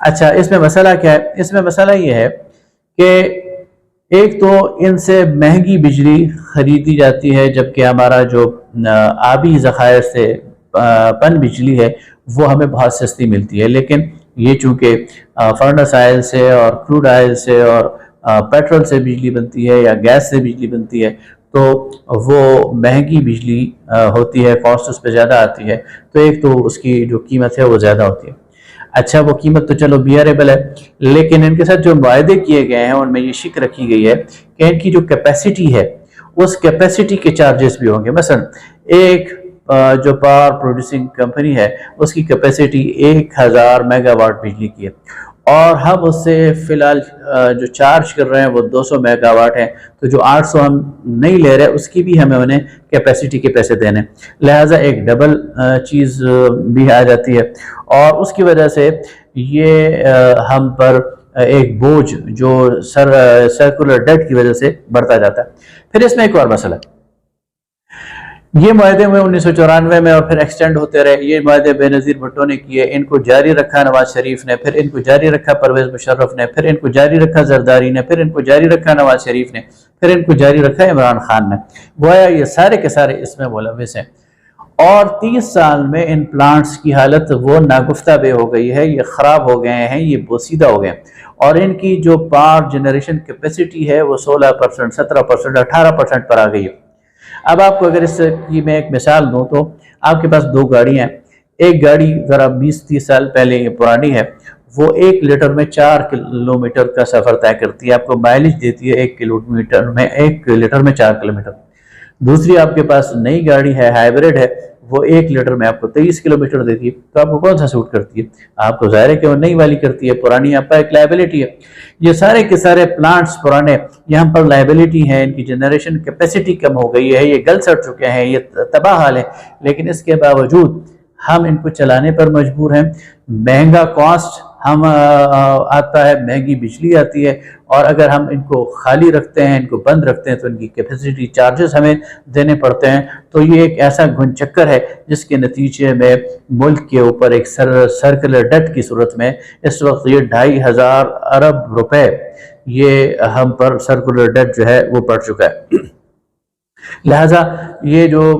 اچھا اس میں مسئلہ کیا ہے؟ اس میں مسئلہ یہ ہے کہ ایک تو ان سے مہنگی بجلی خریدی جاتی ہے، جبکہ ہمارا جو آبی ذخائر سے پن بجلی ہے وہ ہمیں بہت سستی ملتی ہے، لیکن یہ چونکہ فرنس آئل سے اور کروڈ آئل سے اور پیٹرول سے بجلی بنتی ہے یا گیس سے بجلی بنتی ہے، تو وہ مہنگی بجلی ہوتی ہے، کاسٹ اس پہ زیادہ آتی ہے، تو ایک تو اس کی جو قیمت ہے وہ زیادہ ہوتی ہے۔ اچھا وہ قیمت تو چلو بیئریبل ہے، لیکن ان کے ساتھ جو معاہدے کیے گئے ہیں ان میں یہ شک رکھی گئی ہے کہ ان کی جو کیپیسٹی ہے اس کیپیسٹی کے چارجز بھی ہوں گے۔ مثلا ایک جو پاور پروڈیوسنگ کمپنی ہے اس کی کیپیسٹی 1000 میگا واٹ بجلی کی ہے، اور ہم اس سے فی الحال جو چارج کر رہے ہیں وہ 200 میگا واٹ ہے، تو جو 800 ہم نہیں لے رہے اس کی بھی ہمیں انہیں کیپیسٹی کے پیسے دینے، لہٰذا ایک ڈبل چیز بھی آ جاتی ہے، اور اس کی وجہ سے یہ ہم پر ایک بوجھ جو سرکولر ڈیٹ کی وجہ سے بڑھتا جاتا ہے۔ پھر اس میں ایک اور مسئلہ ہے، یہ معاہدے ہوئے 1994 میں اور پھر ایکسٹینڈ ہوتے رہے۔ یہ معاہدے بے نظیر بھٹو نے کیے، ان کو جاری رکھا نواز شریف نے، پھر ان کو جاری رکھا پرویز مشرف نے، پھر ان کو جاری رکھا زرداری نے، پھر ان کو جاری رکھا نواز شریف نے، پھر ان کو جاری رکھا عمران خان نے۔ گویا یہ سارے کے سارے اس میں ملوث ہیں، اور 30 سال میں ان پلانٹس کی حالت وہ ناگفتہ بے ہو گئی ہے، یہ خراب ہو گئے ہیں، یہ بوسیدہ ہو گئے ہیں، اور ان کی جو پاور جنریشن کیپیسٹی ہے وہ 16%، 17%، 18% پر آ گئی ہے۔ اب آپ کو اگر اس کی میں ایک مثال دوں تو آپ کے پاس دو گاڑیاں ہیں، ایک گاڑی ذرا 20-30 سال پہلے یہ پرانی ہے، وہ 1 لیٹر میں 4 کلومیٹر کا سفر طے کرتی ہے، آپ کو مائلیج دیتی ہے 1 لیٹر میں 4 کلومیٹر۔ دوسری آپ کے پاس نئی گاڑی ہے، ہائیبریڈ ہے، وہ 1 لیٹر میں آپ کو 23 کلومیٹر دیتی ہے، تو آپ کو کون سا سوٹ کرتی ہے؟ آپ کو ظاہر ہے کہ وہ نئی والی کرتی ہے، پرانی آپ کا ایک لائبلٹی ہے۔ یہ سارے کے سارے پلانٹس پرانے یہاں پر لائبلٹی ہیں، ان کی جنریشن کیپیسٹی کم ہو گئی ہے، یہ گل سڑ چکے ہیں، یہ تباہ حال ہے، لیکن اس کے باوجود ہم ان کو چلانے پر مجبور ہیں۔ مہنگا کاسٹ ہم آتا ہے، مہنگی بجلی آتی ہے، اور اگر ہم ان کو خالی رکھتے ہیں، ان کو بند رکھتے ہیں، تو ان کی کیپیسٹی چارجز ہمیں دینے پڑتے ہیں۔ تو یہ ایک ایسا گھن چکر ہے جس کے نتیجے میں ملک کے اوپر ایک سرکولر ڈیٹ کی صورت میں اس وقت یہ 2500 ارب روپے یہ ہم پر سرکولر ڈیٹ جو ہے وہ پڑ چکا ہے۔ لہٰذا یہ جو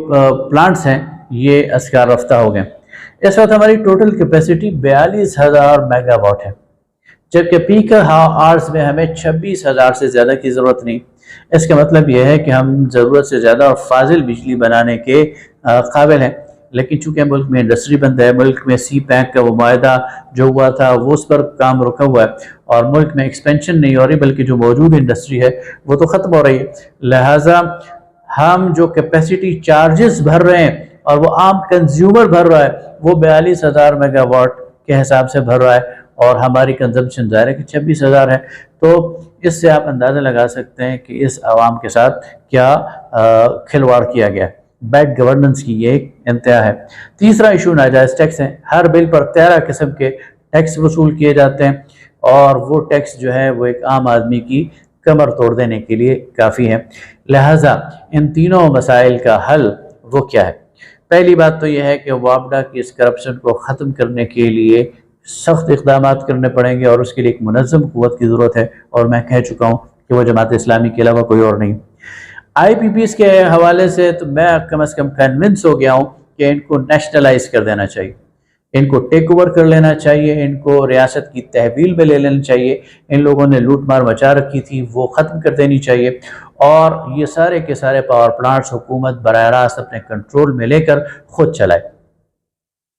پلانٹس ہیں یہ اسکار رفتہ ہو گئے۔ اس وقت ہماری ٹوٹل کیپیسٹی 42,000 میگا واٹ ہے، جبکہ پیکر آورز میں ہمیں 26,000 سے زیادہ کی ضرورت نہیں۔ اس کا مطلب یہ ہے کہ ہم ضرورت سے زیادہ اور فاضل بجلی بنانے کے قابل ہیں، لیکن چونکہ ملک میں انڈسٹری بند ہے، ملک میں سی پینک کا وہ معاہدہ جو ہوا تھا وہ اس پر کام رکا ہوا ہے، اور ملک میں ایکسپینشن نہیں ہو رہی، بلکہ جو موجود انڈسٹری ہے وہ تو ختم ہو رہی ہے۔ لہٰذا ہم جو کیپیسٹی چارجز بھر رہے ہیں اور وہ عام کنزیومر بھر رہا ہے وہ 42,000 میگا واٹ کے حساب سے بھر رہا ہے، اور ہماری کنزمپشن ظاہر ہے کہ 26,000 ہے۔ تو اس سے آپ اندازہ لگا سکتے ہیں کہ اس عوام کے ساتھ کیا کھلواڑ کیا گیا ہے۔ بیڈ گورننس کی یہ ایک انتہا ہے۔ تیسرا ایشو ناجائز ٹیکس ہیں، ہر بل پر 13 قسم کے ٹیکس وصول کیے جاتے ہیں، اور وہ ٹیکس جو ہے وہ ایک عام آدمی کی کمر توڑ دینے کے لیے کافی ہے۔ لہٰذا ان تینوں مسائل کا حل وہ کیا ہے؟ پہلی بات تو یہ ہے کہ وابڈا کی اس کرپشن کو ختم کرنے کے لیے سخت اقدامات کرنے پڑیں گے، اور اس کے لیے ایک منظم قوت کی ضرورت ہے، اور میں کہہ چکا ہوں کہ وہ جماعت اسلامی کے علاوہ کوئی اور نہیں۔ آئی پی پیز کے حوالے سے تو میں کم از کم کنونس ہو گیا ہوں کہ ان کو نیشنلائز کر دینا چاہیے، ان کو ٹیک اوور کر لینا چاہیے، ان کو ریاست کی تحویل میں لے لینا چاہیے، ان لوگوں نے لوٹ مار مچا رکھی تھی وہ ختم کر دینی چاہیے، اور یہ سارے کے سارے پاور پلانٹس حکومت براہ راست اپنے کنٹرول میں لے کر خود چلائے۔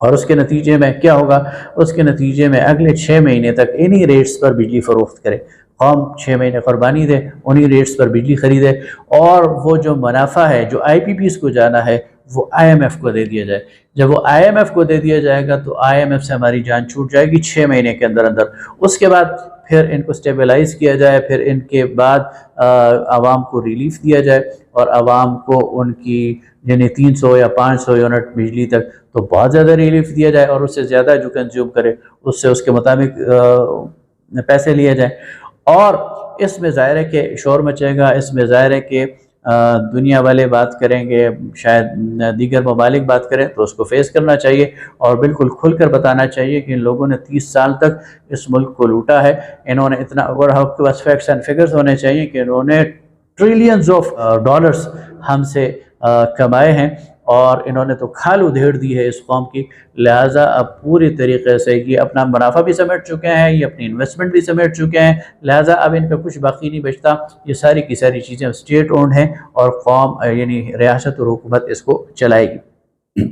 اور اس کے نتیجے میں کیا ہوگا؟ اس کے نتیجے میں اگلے 6 مہینے تک انہی ریٹس پر بجلی فروخت کرے، قوم 6 مہینے قربانی دے، انہی ریٹس پر بجلی خریدے، اور وہ جو منافع ہے جو آئی پی پیز کو جانا ہے وہ آئی ایم ایف کو دے دیا جائے۔ جب وہ آئی ایم ایف کو دے دیا جائے گا تو آئی ایم ایف سے ہماری جان چھوٹ جائے گی 6 مہینے کے اندر اندر۔ اس کے بعد پھر ان کو سٹیبلائز کیا جائے، پھر ان کے بعد عوام کو ریلیف دیا جائے، اور عوام کو ان کی یعنی 300 یا 500 یونٹ بجلی تک تو بہت زیادہ ریلیف دیا جائے، اور اس سے زیادہ جو کنزیوم کرے اس سے اس کے مطابق پیسے لیے جائیں۔ اور اس میں ظاہر ہے کہ شور مچے گا، اس میں ظاہر ہے کہ دنیا والے بات کریں گے، شاید دیگر ممالک بات کریں تو اس کو فیس کرنا چاہیے اور بالکل کھل کر بتانا چاہیے کہ ان لوگوں نے 30 سال تک اس ملک کو لوٹا ہے، انہوں نے اتنا، اور آپ کے پاس فیکٹس اینڈ فگرز ہونے چاہیے کہ انہوں نے ٹریلینز آف ڈالرز ہم سے کمائے ہیں اور انہوں نے تو کھال ادھیڑ دی ہے اس قوم کی، لہٰذا اب پوری طریقے سے یہ اپنا منافع بھی سمیٹ چکے ہیں، یہ اپنی انویسٹمنٹ بھی سمیٹ چکے ہیں، لہٰذا اب ان کا کچھ باقی نہیں بچتا، یہ ساری کی ساری چیزیں اسٹیٹ اونڈ ہیں اور قوم یعنی ریاست اور حکومت اس کو چلائے گی،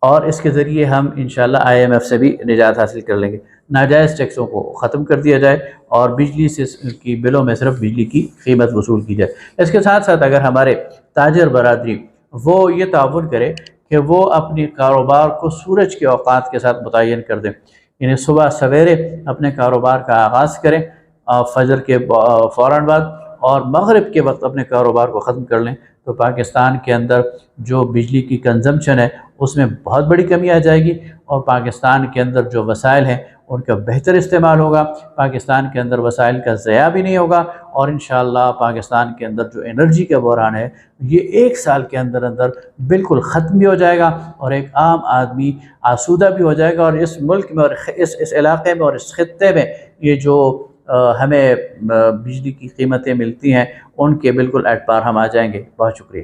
اور اس کے ذریعے ہم انشاءاللہ IMF سے بھی نجات حاصل کر لیں گے۔ ناجائز ٹیکسوں کو ختم کر دیا جائے اور بجلی سے کی بلوں میں صرف بجلی کی قیمت وصول کی جائے۔ اس کے ساتھ ساتھ اگر ہمارے تاجر برادری وہ یہ تعاون کرے کہ وہ اپنی کاروبار کو سورج کے اوقات کے ساتھ متعین کر دیں، یعنی صبح سویرے اپنے کاروبار کا آغاز کریں فجر کے فوراً بعد، اور مغرب کے وقت اپنے کاروبار کو ختم کر لیں، تو پاکستان کے اندر جو بجلی کی کنزمپشن ہے اس میں بہت بڑی کمی آ جائے گی، اور پاکستان کے اندر جو وسائل ہیں ان کا بہتر استعمال ہوگا، پاکستان کے اندر وسائل کا ضیاع بھی نہیں ہوگا، اور انشاءاللہ پاکستان کے اندر جو انرجی کا بحران ہے یہ 1 سال کے اندر اندر بالکل ختم بھی ہو جائے گا، اور ایک عام آدمی آسودہ بھی ہو جائے گا، اور اس ملک میں اور اس علاقے میں اور اس خطے میں یہ جو ہمیں بجلی کی قیمتیں ملتی ہیں ان کے بالکل ایٹ پار ہم آ جائیں گے۔ بہت شکریہ۔